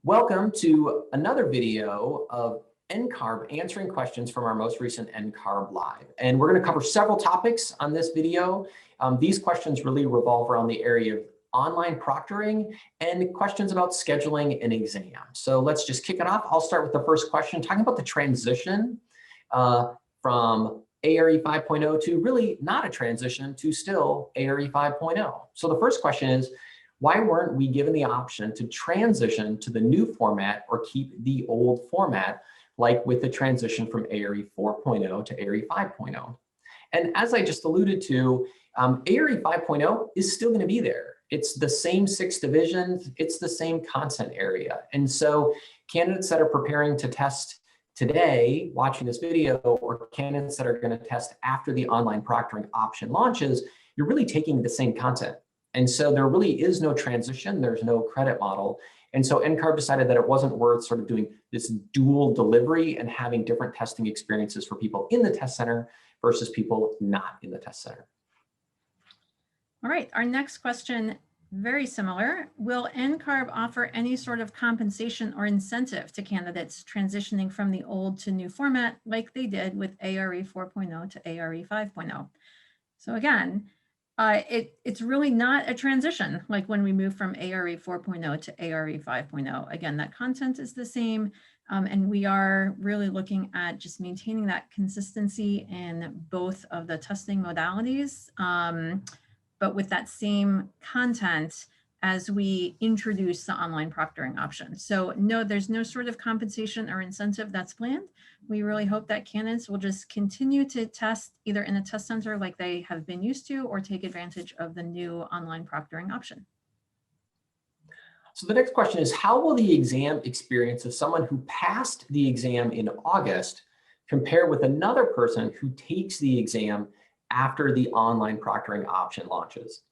Welcome to another video of NCARB answering questions from our most recent NCARB Live. And we're going to cover several topics on this video. These questions really revolve around the area of online proctoring and questions about scheduling an exam. So let's just kick it off. I'll start with the first question, talking about the transition from ARE 5.0 to really not a transition to still ARE 5.0. So the first question is, why weren't we given the option to transition to the new format or keep the old format, like with the transition from ARE 4.0 to ARE 5.0? And as I just alluded to, ARE 5.0 is still going to be there. It's the same 6 divisions. It's the same content area. And so candidates that are preparing to test today, watching this video, or candidates that are going to test after the online proctoring option launches, you're really taking the same content. And so there really is no transition, there's no credit model. And so NCARB decided that it wasn't worth sort of doing this dual delivery and having different testing experiences for people in the test center versus people not in the test center. All right, our next question, very similar. Will NCARB offer any sort of compensation or incentive to candidates transitioning from the old to new format like they did with ARE 4.0 to ARE 5.0? So again, it's really not a transition like when we move from ARE 4.0 to ARE 5.0. Again, that content is the same, and we are really looking at just maintaining that consistency in both of the testing modalities, but with that same content as we introduce the online proctoring option. So no, there's no sort of compensation or incentive that's planned. We really hope that candidates will just continue to test either in a test center like they have been used to, or take advantage of the new online proctoring option. So the next question is, how will the exam experience of someone who passed the exam in August compare with another person who takes the exam after the online proctoring option launches?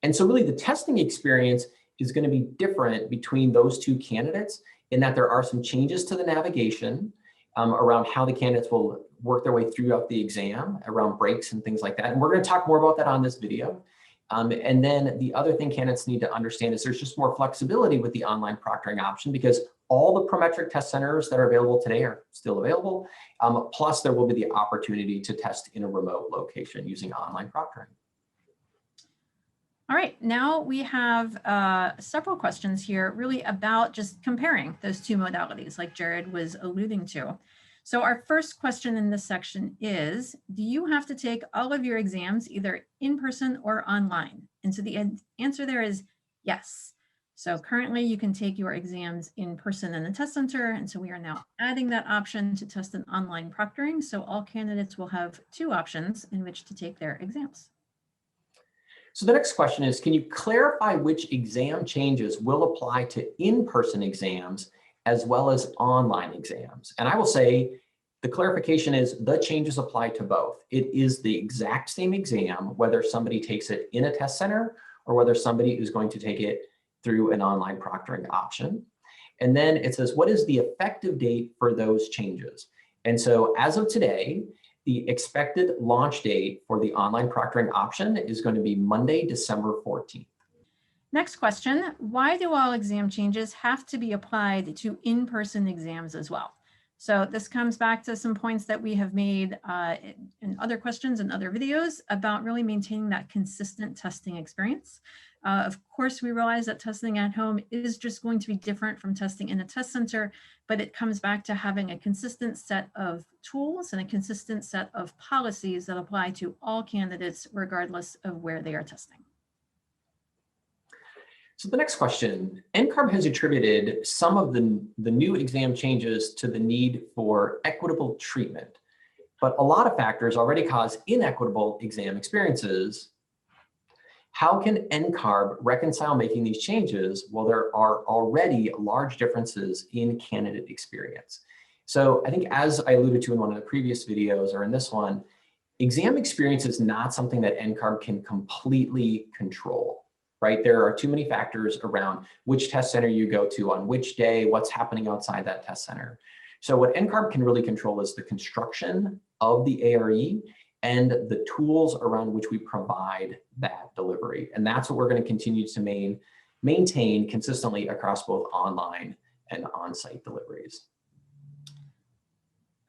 And so really the testing experience is going to be different between those two candidates in that there are some changes to the navigation around how the candidates will work their way throughout the exam, around breaks and things like that. And we're going to talk more about that on this video. And then the other thing candidates need to understand is there's just more flexibility with the online proctoring option because all the Prometric test centers that are available today are still available. Plus there will be the opportunity to test in a remote location using online proctoring. All right, now we have several questions here really about just comparing those two modalities like Jared was alluding to. So our first question in this section is, do you have to take all of your exams either in person or online? And so the answer there is yes. So currently you can take your exams in person in the test center. And so we are now adding that option to test an online proctoring. So all candidates will have 2 options in which to take their exams. So the next question is, can you clarify which exam changes will apply to in-person exams as well as online exams? And I will say the clarification is the changes apply to both. It is the exact same exam, whether somebody takes it in a test center or whether somebody is going to take it through an online proctoring option. And then it says, what is the effective date for those changes? And so as of today, the expected launch date for the online proctoring option is going to be Monday, December 14th. Next question, why do all exam changes have to be applied to in-person exams as well? So this comes back to some points that we have made in other questions and other videos about really maintaining that consistent testing experience. Of course, we realize that testing at home is just going to be different from testing in a test center, but it comes back to having a consistent set of tools and a consistent set of policies that apply to all candidates, regardless of where they are testing. So the next question, NCARB has attributed some of the new exam changes to the need for equitable treatment, but a lot of factors already cause inequitable exam experiences. How can NCARB reconcile making these changes while there are already large differences in candidate experience? So I think as I alluded to in one of the previous videos or in this one, exam experience is not something that NCARB can completely control, right? There are too many factors around which test center you go to on which day, what's happening outside that test center. So what NCARB can really control is the construction of the ARE and the tools around which we provide that delivery. And that's what we're going to continue to maintain consistently across both online and on-site deliveries.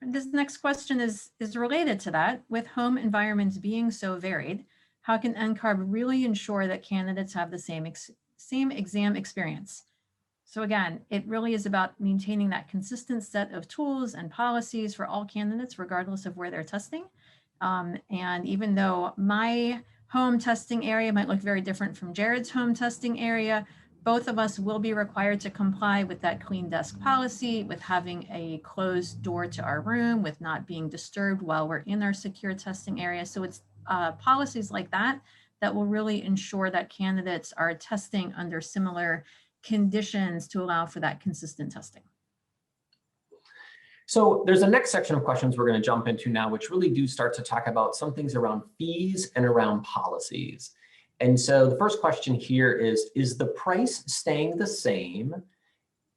This next question is related to that. With home environments being so varied, how can NCARB really ensure that candidates have the same exam experience? So again, it really is about maintaining that consistent set of tools and policies for all candidates, regardless of where they're testing. And even though my home testing area might look very different from Jared's home testing area, both of us will be required to comply with that clean desk policy, with having a closed door to our room, with not being disturbed while we're in our secure testing area. So it's policies like that that will really ensure that candidates are testing under similar conditions to allow for that consistent testing. So there's a next section of questions we're going to jump into now, which really do start to talk about some things around fees and around policies. And so the first question here is the price staying the same?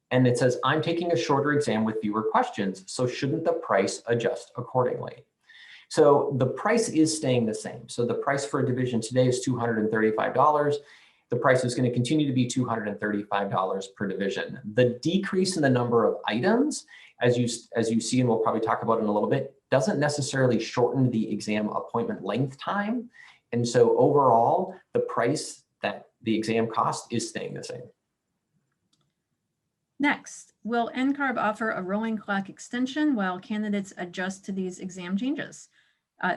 And it says, I'm taking a shorter exam with fewer questions, so shouldn't the price adjust accordingly? So the price is staying the same. So the price for a division today is $235. The price is going to continue to be $235 per division. The decrease in the number of items, as you see, and we'll probably talk about in a little bit, doesn't necessarily shorten the exam appointment length time. And so overall, the price that the exam cost is staying the same. Next, will NCARB offer a rolling clock extension while candidates adjust to these exam changes?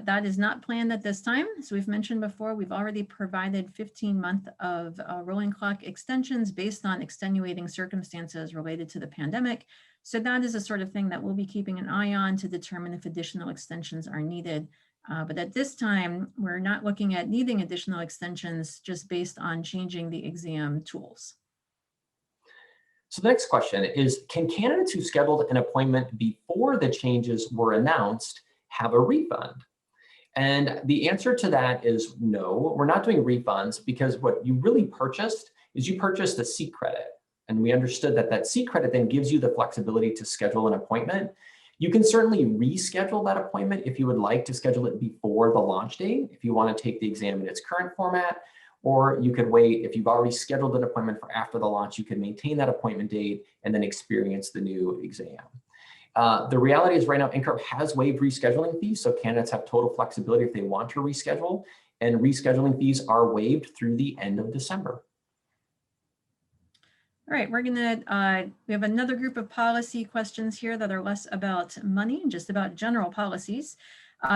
That is not planned at this time. As we've mentioned before, we've already provided 15-month of rolling clock extensions based on extenuating circumstances related to the pandemic. So that is a sort of thing that we'll be keeping an eye on to determine if additional extensions are needed. But at this time, we're not looking at needing additional extensions just based on changing the exam tools. So the next question is, can candidates who scheduled an appointment before the changes were announced have a refund? And the answer to that is no, we're not doing refunds, because what you really purchased is you purchased a seat credit. And we understood that that seat credit then gives you the flexibility to schedule an appointment. You can certainly reschedule that appointment if you would like to schedule it before the launch date, if you want to take the exam in its current format, or you could wait. If you've already scheduled an appointment for after the launch, you can maintain that appointment date and then experience the new exam. The reality is right now, NCARB has waived rescheduling fees, so candidates have total flexibility if they want to reschedule, and rescheduling fees are waived through the end of December. All right, we have another group of policy questions here that are less about money and just about general policies.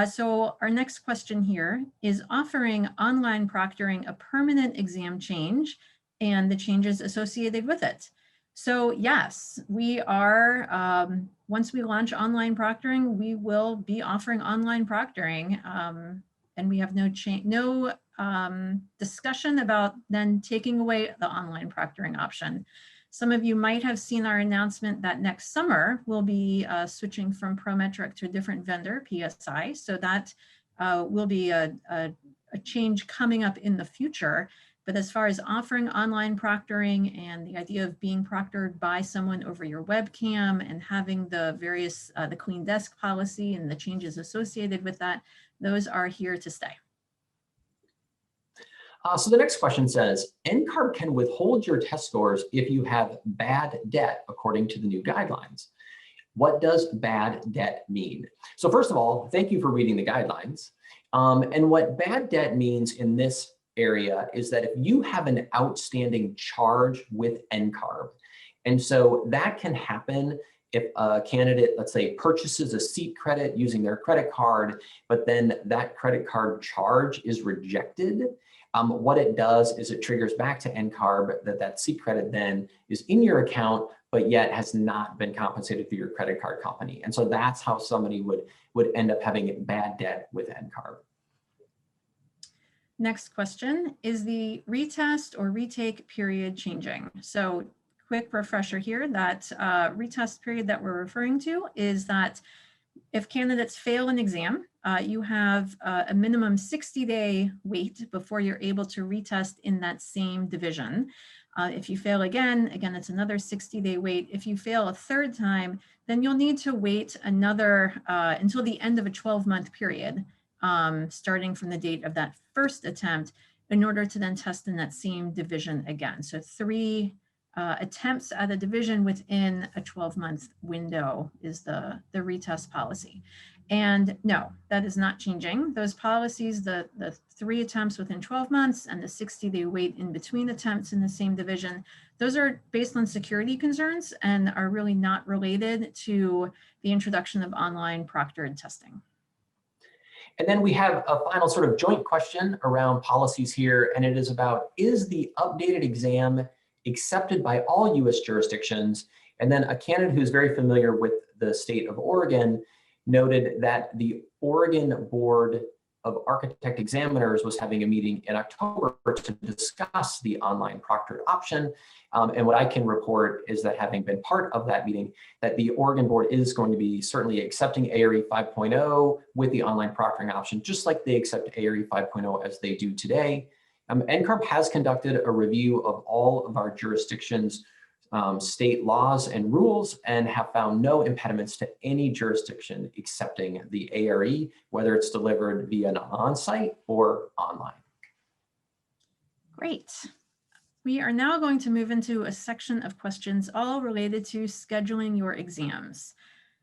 So our next question here is offering online proctoring a permanent exam change and the changes associated with it. So yes, we are, once we launch online proctoring, we will be offering online proctoring, and we have no discussion about then taking away the online proctoring option. Some of you might have seen our announcement that next summer we'll be switching from Prometric to a different vendor, PSI. So that will be a change coming up in the future. But as far as offering online proctoring and the idea of being proctored by someone over your webcam and having the various, the clean desk policy and the changes associated with that, those are here to stay. So the next question says, NCARB can withhold your test scores if you have bad debt according to the new guidelines. What does bad debt mean? So first of all, thank you for reading the guidelines. And what bad debt means in this area is that if you have an outstanding charge with NCARB, and so that can happen if a candidate, let's say, purchases a seat credit using their credit card, but then that credit card charge is rejected. What it does is it triggers back to NCARB that seat credit then is in your account, but yet has not been compensated through your credit card company. And so that's how somebody would end up having bad debt with NCARB. Next question, is the retest or retake period changing? So quick refresher here, that retest period that we're referring to is that if candidates fail an exam, you have a minimum 60-day wait before you're able to retest in that same division. If you fail again, it's another 60-day wait. If you fail a third time, then you'll need to wait another until the end of a 12-month period, starting from the date of that first attempt, in order to then test in that same division again. So 3 attempts at a division within a 12-month window is the retest policy. And no, that is not changing. Those policies, the 3 attempts within 12 months and the 60-day wait in between attempts in the same division, those are based on security concerns and are really not related to the introduction of online proctored testing. And then we have a final sort of joint question around policies here, and it is about, is the updated exam accepted by all US jurisdictions? And then a candidate who's very familiar with the state of Oregon noted that the Oregon Board of Architect Examiners was having a meeting in October to discuss the online proctored option. And what I can report is that, having been part of that meeting, that the Oregon Board is going to be certainly accepting ARE 5.0 with the online proctoring option, just like they accept ARE 5.0 as they do today. NCARB has conducted a review of all of our jurisdictions' state laws and rules and have found no impediments to any jurisdiction accepting the ARE, whether it's delivered via an on-site or online. Great. We are now going to move into a section of questions all related to scheduling your exams.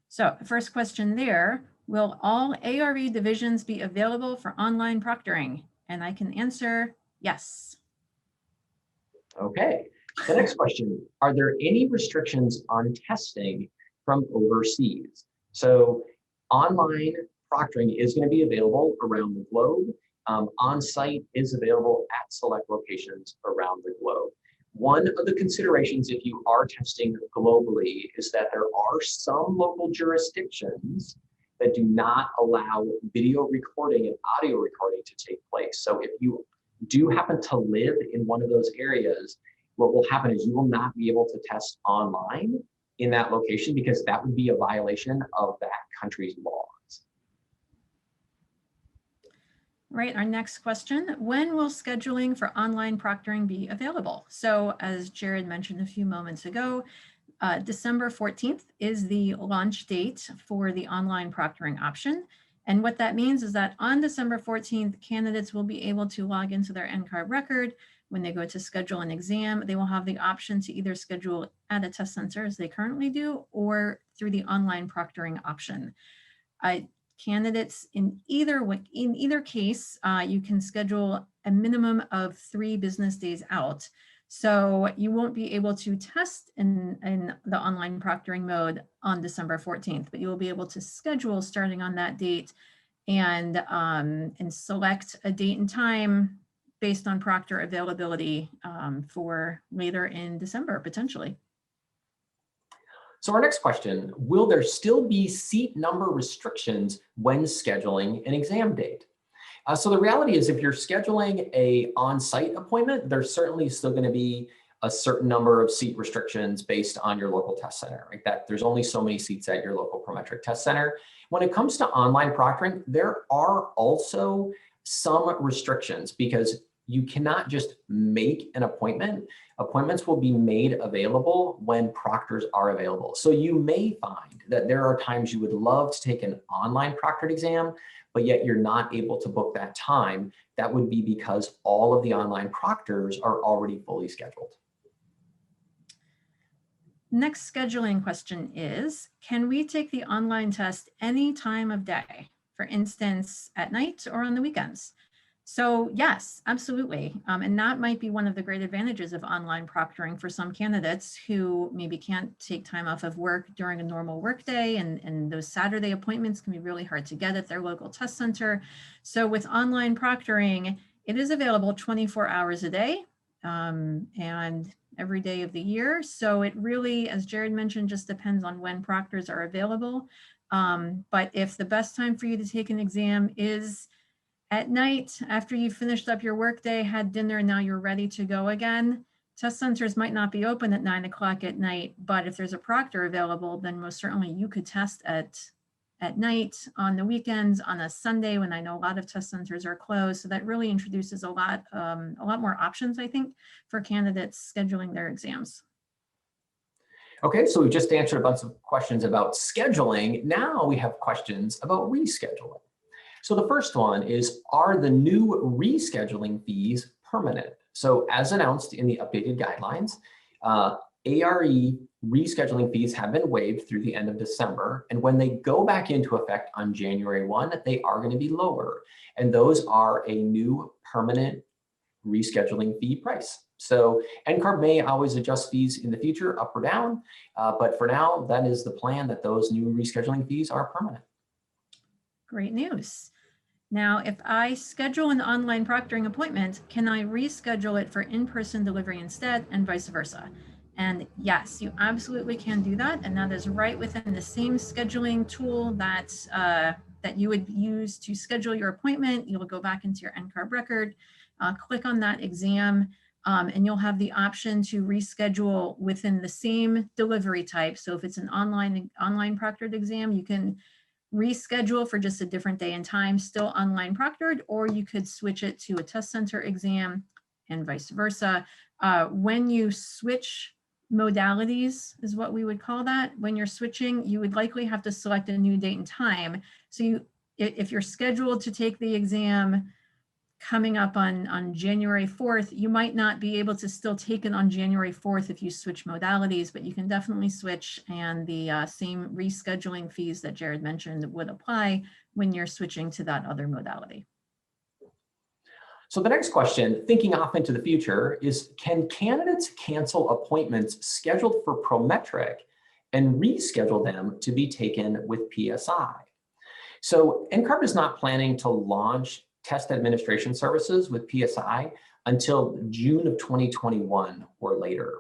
So the first question there, will all ARE divisions be available for online proctoring? And I can answer yes. Okay. The next question, are there any restrictions on testing from overseas? So online proctoring is going to be available around the globe. On-site is available at select locations around the globe. One of the considerations if you are testing globally is that there are some local jurisdictions that do not allow video recording and audio recording to take place. So if you do happen to live in one of those areas, what will happen is you will not be able to test online in that location because that would be a violation of that country's laws. Right, our next question, when will scheduling for online proctoring be available? So as Jared mentioned a few moments ago, December 14th is the launch date for the online proctoring option. And what that means is that on December 14th, candidates will be able to log into their NCARB record. When they go to schedule an exam, they will have the option to either schedule at a test center as they currently do, or through the online proctoring option. Candidates in either case, you can schedule a minimum of 3 business days out. So you won't be able to test in the online proctoring mode on December 14th, but you will be able to schedule starting on that date and select a date and time based on proctor availability for later in December, potentially. So our next question, will there still be seat number restrictions when scheduling an exam date? So the reality is, if you're scheduling a on-site appointment, there's certainly still going to be a certain number of seat restrictions based on your local test center, right? That there's only so many seats at your local Prometric test center. When it comes to online proctoring, there are also some restrictions because you cannot just make an appointment. Appointments will be made available when proctors are available. So you may find that there are times you would love to take an online proctored exam, but yet you're not able to book that time. That would be because all of the online proctors are already fully scheduled. Next scheduling question is, can we take the online test any time of day? For instance, at night or on the weekends? So yes, absolutely. And that might be one of the great advantages of online proctoring for some candidates who maybe can't take time off of work during a normal workday, and those Saturday appointments can be really hard to get at their local test center. So with online proctoring, it is available 24 hours a day and every day of the year. So it really, as Jared mentioned, just depends on when proctors are available. But if the best time for you to take an exam is at night, after you've finished up your workday, had dinner, and now you're ready to go again, test centers might not be open at 9 o'clock at night, but if there's a proctor available, then most certainly you could test at night, on the weekends, on a Sunday when I know a lot of test centers are closed. So that really introduces a lot more options, I think, for candidates scheduling their exams. Okay, so we just answered a bunch of questions about scheduling. Now we have questions about rescheduling. So the first one is, are the new rescheduling fees permanent? So as announced in the updated guidelines, ARE rescheduling fees have been waived through the end of December. And when they go back into effect on January 1, they are going to be lower. And those are a new permanent rescheduling fee price. So NCARB may always adjust fees in the future up or down, but for now, that is the plan, that those new rescheduling fees are permanent. Great news. Now, if I schedule an online proctoring appointment, can I reschedule it for in-person delivery instead, and vice versa? And yes, you absolutely can do that. And that is right within the same scheduling tool that, that you would use to schedule your appointment. You'll go back into your NCARB record, click on that exam, and you'll have the option to reschedule within the same delivery type. So if it's an online proctored exam, you can reschedule for just a different day and time, still online proctored, or you could switch it to a test center exam and vice versa. When you switch modalities is what we would call that. When you're switching, you would likely have to select a new date and time. So if you're scheduled to take the exam coming up on January 4th, you might not be able to still take it on January 4th if you switch modalities, but you can definitely switch, and the same rescheduling fees that Jared mentioned would apply when you're switching to that other modality. So the next question, thinking off into the future, is can candidates cancel appointments scheduled for Prometric and reschedule them to be taken with PSI? So NCARB is not planning to launch test administration services with PSI until June of 2021 or later.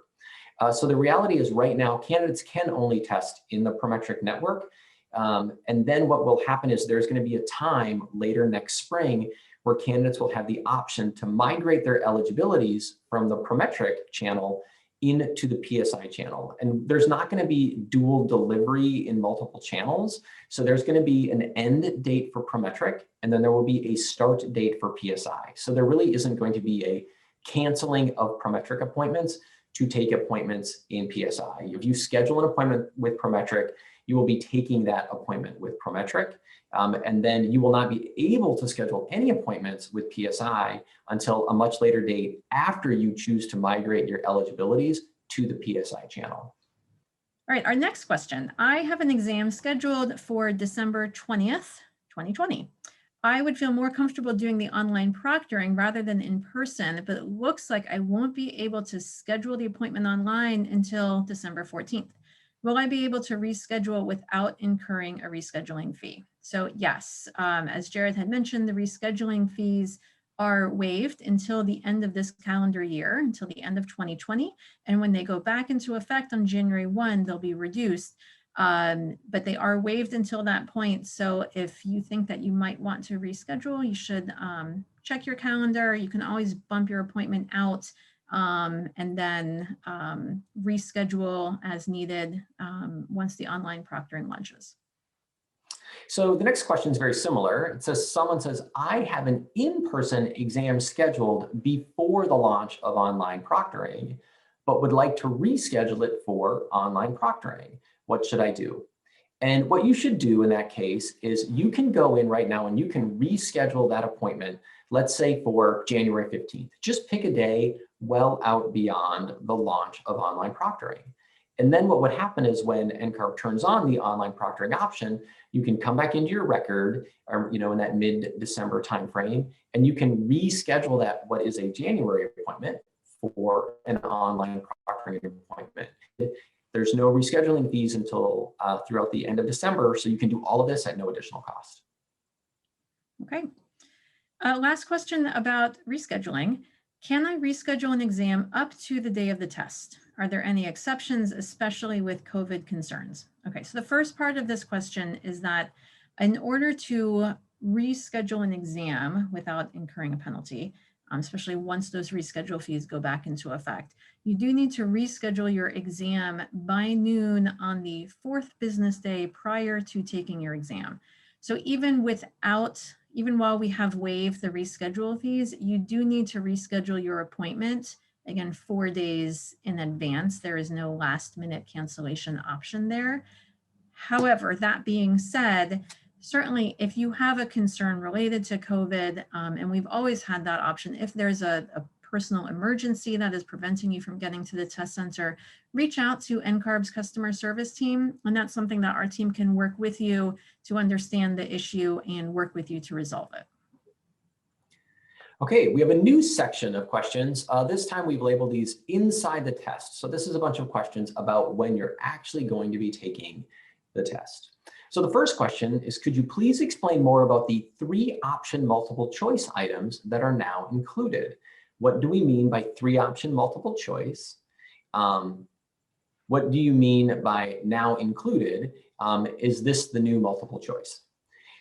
So the reality is right now, candidates can only test in the Prometric network. And then what will happen is there's going to be a time later next spring where candidates will have the option to migrate their eligibilities from the Prometric channel into the PSI channel. And there's not going to be dual delivery in multiple channels. So there's going to be an end date for Prometric, and then there will be a start date for PSI. So there really isn't going to be a canceling of Prometric appointments to take appointments in PSI. If you schedule an appointment with Prometric, you will be taking that appointment with Prometric. And then you will not be able to schedule any appointments with PSI until a much later date after you choose to migrate your eligibilities to the PSI channel. All right, our next question. I have an exam scheduled for December 20th, 2020. I would feel more comfortable doing the online proctoring rather than in person, but it looks like I won't be able to schedule the appointment online until December 14th. Will I be able to reschedule without incurring a rescheduling fee? So yes, as Jared had mentioned, the rescheduling fees are waived until the end of this calendar year, until the end of 2020. And when they go back into effect on January 1, they'll be reduced. But they are waived until that point. So if you think that you might want to reschedule, you should check your calendar. You can always bump your appointment out and then reschedule as needed once the online proctoring launches. So the next question is very similar. It says, someone says, I have an in-person exam scheduled before the launch of online proctoring, but would like to reschedule it for online proctoring. What should I do? And what you should do in that case is you can go in right now and you can reschedule that appointment, let's say for January 15th. Just pick a day well out beyond the launch of online proctoring. And then what would happen is when NCARB turns on the online proctoring option, you can come back into your record, or, in that mid-December timeframe, and you can reschedule that what is a January appointment for an online proctoring appointment. There's no rescheduling fees until throughout the end of December, so you can do all of this at no additional cost. Okay. Last question about rescheduling. Can I reschedule an exam up to the day of the test? Are there any exceptions, especially with COVID concerns? Okay, so the first part of this question is that in order to reschedule an exam without incurring a penalty, especially once those reschedule fees go back into effect, you do need to reschedule your exam by noon on the 4th business day prior to taking your exam. So even while we have waived the reschedule fees, you do need to reschedule your appointment, again, 4 days in advance. There is no last minute cancellation option there. However, that being said, certainly if you have a concern related to COVID, and we've always had that option, if there's a personal emergency that is preventing you from getting to the test center, reach out to NCARB's customer service team. And that's something that our team can work with you to understand the issue and work with you to resolve it. Okay, we have a new section of questions. This time we've labeled these inside the test. So this is a bunch of questions about when you're actually going to be taking the test. So the first question is, could you please explain more about the 3-option multiple choice items that are now included? What do we mean by 3-option multiple choice? What do you mean by now included? Is this the new multiple choice?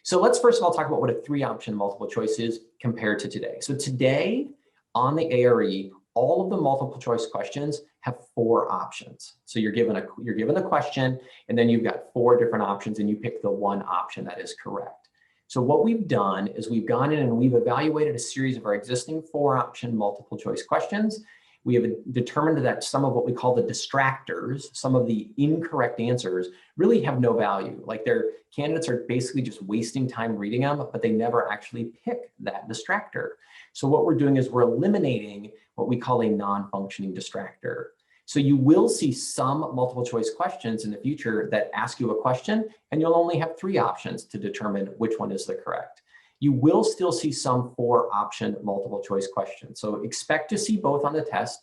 So let's first of all talk about what a 3-option multiple choice is compared to today. So today on the ARE, all of the multiple choice questions have 4 options. So you're given a question, and then you've got 4 different options, and you pick the one option that is correct. So what we've done is we've gone in and we've evaluated a series of our existing 4-option multiple choice questions. We have determined that some of what we call the distractors, some of the incorrect answers, really have no value. Like their candidates are basically just wasting time reading them, but they never actually pick that distractor. So what we're doing is we're eliminating what we call a non-functioning distractor. So you will see some multiple choice questions in the future that ask you a question, and you'll only have 3 options to determine which one is the correct. You will still see some 4-option multiple choice questions. So expect to see both on the test.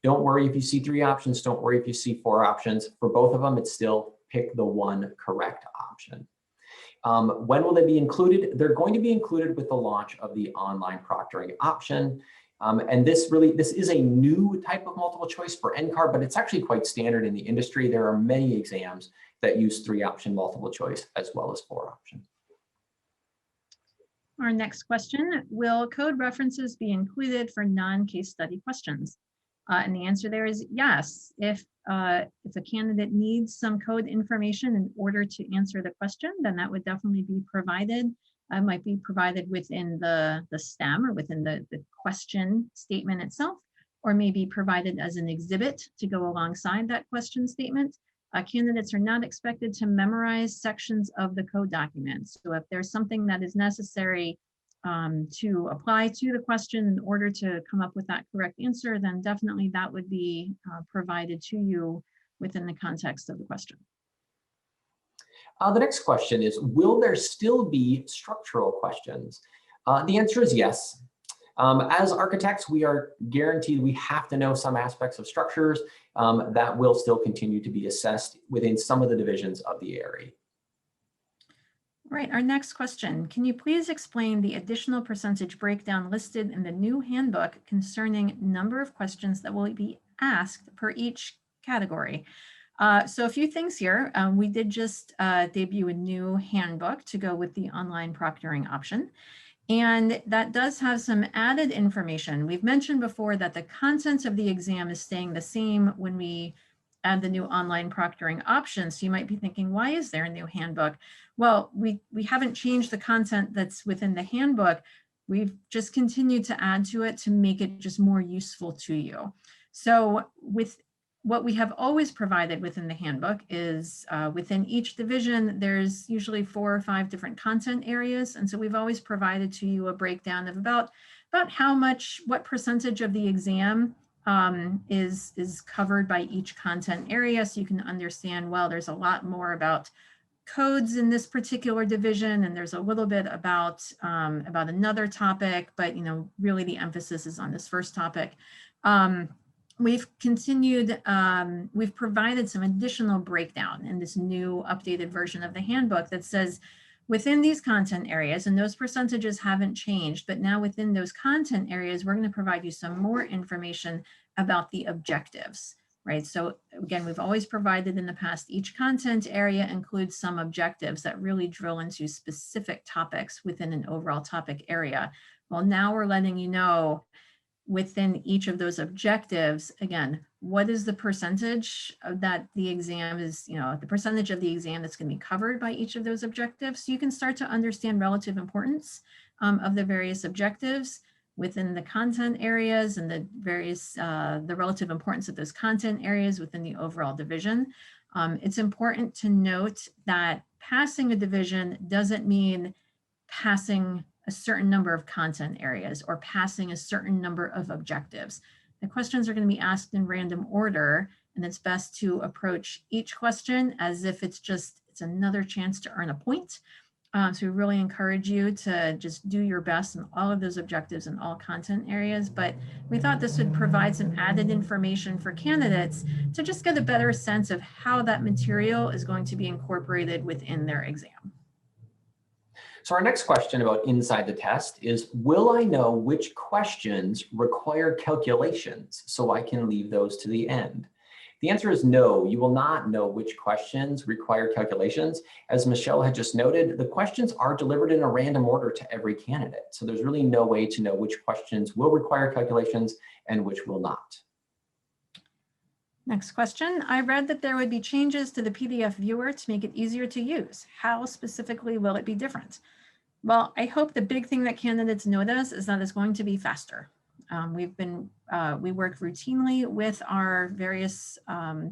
Don't worry if you see 3 options. Don't worry if you see 4 options. For both of them, it's still pick the one correct option. When will they be included? They're going to be included with the launch of the online proctoring option. And this is a new type of multiple choice for NCARB, but it's actually quite standard in the industry. There are many exams that use 3-option multiple choice as well as 4-option. Our next question, will code references be included for non-case study questions? And the answer there is yes. If a candidate needs some code information in order to answer the question, then that would definitely be provided. Might be provided within the STEM or within the question statement itself, or maybe provided as an exhibit to go alongside that question statement. Candidates are not expected to memorize sections of the code document. So if there's something that is necessary to apply to the question in order to come up with that correct answer, then definitely that would be provided to you within the context of the question. The next question is, will there still be structural questions? The answer is yes. As architects, we are guaranteed we have to know some aspects of structures that will still continue to be assessed within some of the divisions of the ARE. All right, our next question. Can you please explain the additional percentage breakdown listed in the new handbook concerning number of questions that will be asked per each category? So a few things here. We did just debut a new handbook to go with the online proctoring option. And that does have some added information. We've mentioned before that the content of the exam is staying the same when we add the new online proctoring option. So you might be thinking, why is there a new handbook? Well, we haven't changed the content that's within the handbook. We've just continued to add to it to make it just more useful to you. So with what we have always provided within the handbook is within each division, there's usually 4 or 5 different content areas. And so we've always provided to you a breakdown of about what percentage of the exam is covered by each content area. So you can understand, well, there's a lot more about codes in this particular division, and there's a little bit about another topic, but really the emphasis is on this first topic. We've continued, we've provided some additional breakdown in this new updated version of the handbook that says within these content areas, and those percentages haven't changed, but now within those content areas, we're going to provide you some more information about the objectives, right? So again, we've always provided in the past, each content area includes some objectives that really drill into specific topics within an overall topic area. Well, now we're letting you know within each of those objectives, again, what is the percentage that the exam is, the percentage of the exam that's going to be covered by each of those objectives. So you can start to understand relative importance of the various objectives within the content areas and the various, the relative importance of those content areas within the overall division. It's important to note that passing a division doesn't mean passing a certain number of content areas or passing a certain number of objectives. The questions are going to be asked in random order, and it's best to approach each question as if it's another chance to earn a point. So we really encourage you to just do your best in all of those objectives and all content areas. But we thought this would provide some added information for candidates to just get a better sense of how that material is going to be incorporated within their exam. So our next question about inside the test is, will I know which questions require calculations so I can leave those to the end? The answer is no, you will not know which questions require calculations. As Michelle had just noted, the questions are delivered in a random order to every candidate. So there's really no way to know which questions will require calculations and which will not. Next question. I read that there would be changes to the PDF viewer to make it easier to use. How specifically will it be different? Well, I hope the big thing that candidates notice is that it's going to be faster. We work routinely with our various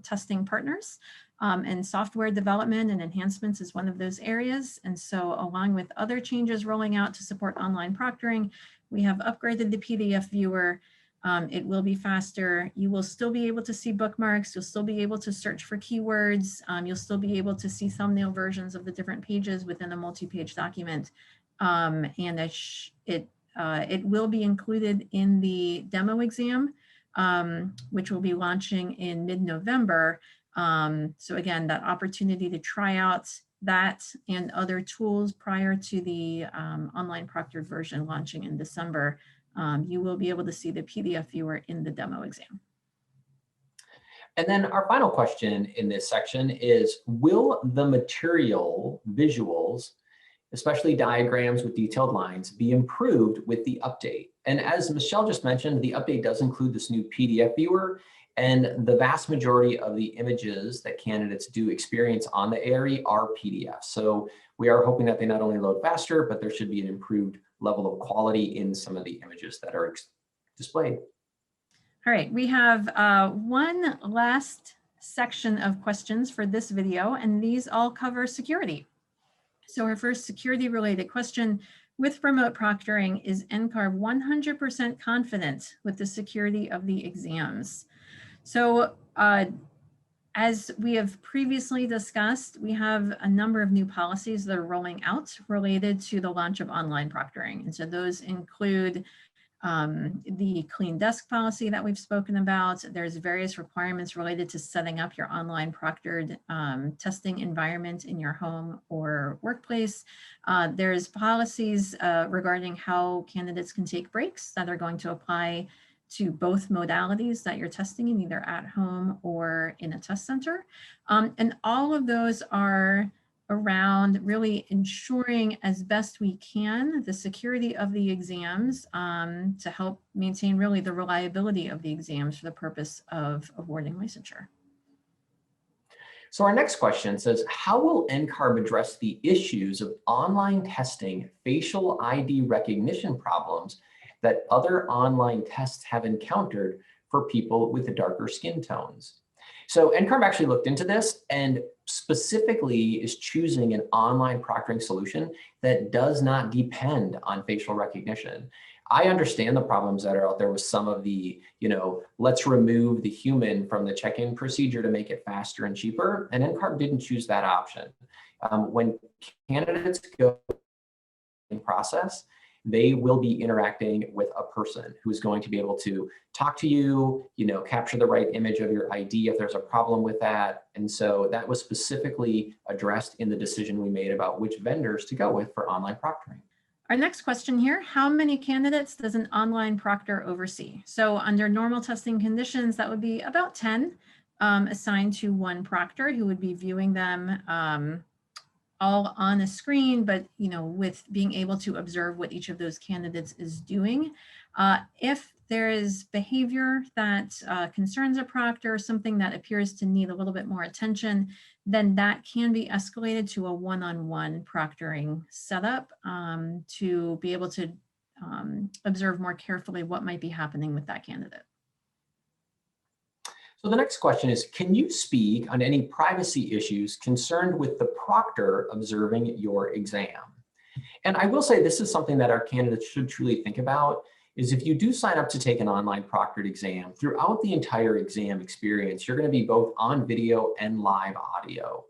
testing partners, and software development and enhancements is one of those areas. And so along with other changes rolling out to support online proctoring, we have upgraded the PDF viewer. It will be faster. You will still be able to see bookmarks. You'll still be able to search for keywords. You'll still be able to see thumbnail versions of the different pages within a multi-page document. And it will be included in the demo exam, which will be launching in mid-November. So again, that opportunity to try out that and other tools prior to the online proctored version launching in December, you will be able to see the PDF viewer in the demo exam. And then our final question in this section is, will the material visuals, especially diagrams with detailed lines, be improved with the update? And as Michelle just mentioned, the update does include this new PDF viewer, and the vast majority of the images that candidates do experience on the ARE are PDFs. So we are hoping that they not only load faster, but there should be an improved level of quality in some of the images that are displayed. All right, we have one last section of questions for this video, and these all cover security. So our first security related question: with remote proctoring, is NCARB 100% confident with the security of the exams? So as we have previously discussed, we have a number of new policies that are rolling out related to the launch of online proctoring. And so those include the clean desk policy that we've spoken about. There's various requirements related to setting up your online proctored testing environment in your home or workplace. There's policies regarding how candidates can take breaks that are going to apply to both modalities that you're testing in, either at home or in a test center. And all of those are around really ensuring as best we can the security of the exams to help maintain really the reliability of the exams for the purpose of awarding licensure. So our next question says, how will NCARB address the issues of online testing facial ID recognition problems that other online tests have encountered for people with darker skin tones? So NCARB actually looked into this and specifically is choosing an online proctoring solution that does not depend on facial recognition. I understand the problems that are out there with some of the, let's remove the human from the check-in procedure to make it faster and cheaper, and NCARB didn't choose that option. When candidates go in process, they will be interacting with a person who's going to be able to talk to you, capture the right image of your ID if there's a problem with that. And so that was specifically addressed in the decision we made about which vendors to go with for online proctoring. Our next question here: how many candidates does an online proctor oversee? So under normal testing conditions, that would be about 10 assigned to one proctor who would be viewing them all on a screen, but with being able to observe what each of those candidates is doing. If there is behavior that concerns a proctor, something that appears to need a little bit more attention, then that can be escalated to a one-on-one proctoring setup to be able to observe more carefully what might be happening with that candidate. So the next question is, can you speak on any privacy issues concerned with the proctor observing your exam? And I will say this is something that our candidates should truly think about, is if you do sign up to take an online proctored exam, throughout the entire exam experience, you're going to be both on video and live audio.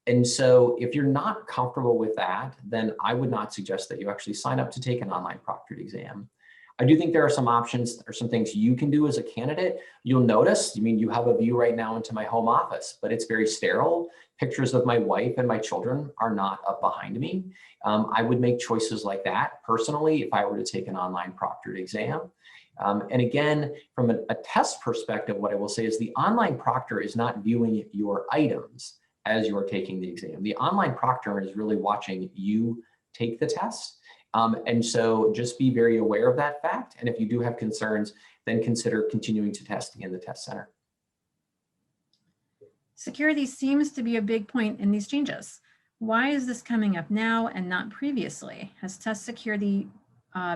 And so if you're not comfortable with that, then I would not suggest that you actually sign up to take an online proctored exam. I do think there are some options or some things you can do as a candidate. You'll notice, you have a view right now into my home office, but it's very sterile. Pictures of my wife and my children are not up behind me. I would make choices like that personally if I were to take an online proctored exam. And again, from a test perspective, what I will say is the online proctor is not viewing your items as you're taking the exam. The online proctor is really watching you take the test. And so just be very aware of that fact. And if you do have concerns, then consider continuing to testing in the test center. Security seems to be a big point in these changes. Why is this coming up now and not previously? Has test security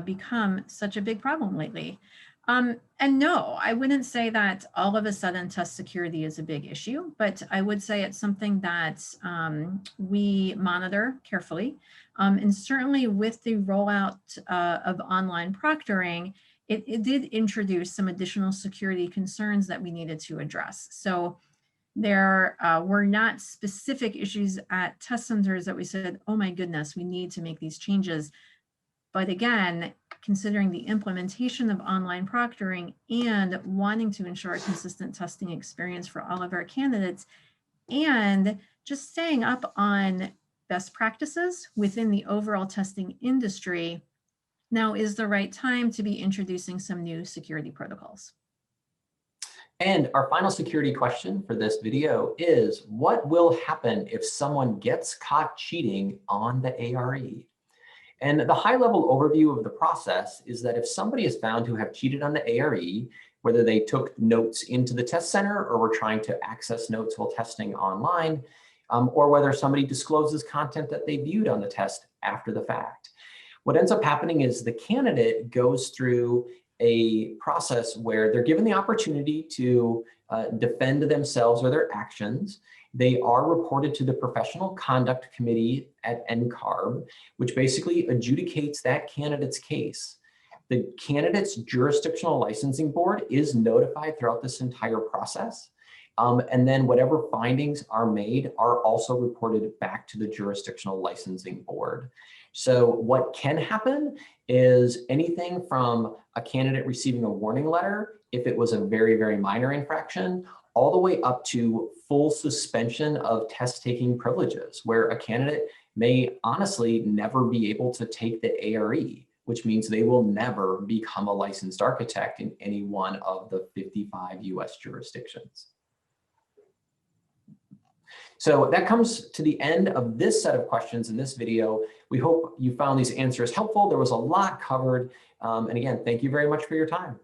become such a big problem lately? And no, I wouldn't say that all of a sudden test security is a big issue, but I would say it's something that we monitor carefully. And certainly with the rollout of online proctoring, it did introduce some additional security concerns that we needed to address. So there were not specific issues at test centers that we said, oh my goodness, we need to make these changes. But again, considering the implementation of online proctoring and wanting to ensure a consistent testing experience for all of our candidates, and just staying up on best practices within the overall testing industry, now is the right time to be introducing some new security protocols. And our final security question for this video is, what will happen if someone gets caught cheating on the ARE? And the high-level overview of the process is that if somebody is found to have cheated on the ARE, whether they took notes into the test center or were trying to access notes while testing online, or whether somebody discloses content that they viewed on the test after the fact, what ends up happening is the candidate goes through a process where they're given the opportunity to defend themselves or their actions. They are reported to the Professional Conduct Committee at NCARB, which basically adjudicates that candidate's case. The candidate's jurisdictional licensing board is notified throughout this entire process. And then whatever findings are made are also reported back to the jurisdictional licensing board. So what can happen is anything from a candidate receiving a warning letter, if it was a very, very minor infraction, all the way up to full suspension of test taking privileges, where a candidate may honestly never be able to take the ARE, which means they will never become a licensed architect in any one of the 55 US jurisdictions. So that comes to the end of this set of questions in this video. We hope you found these answers helpful. There was a lot covered. And again, thank you very much for your time.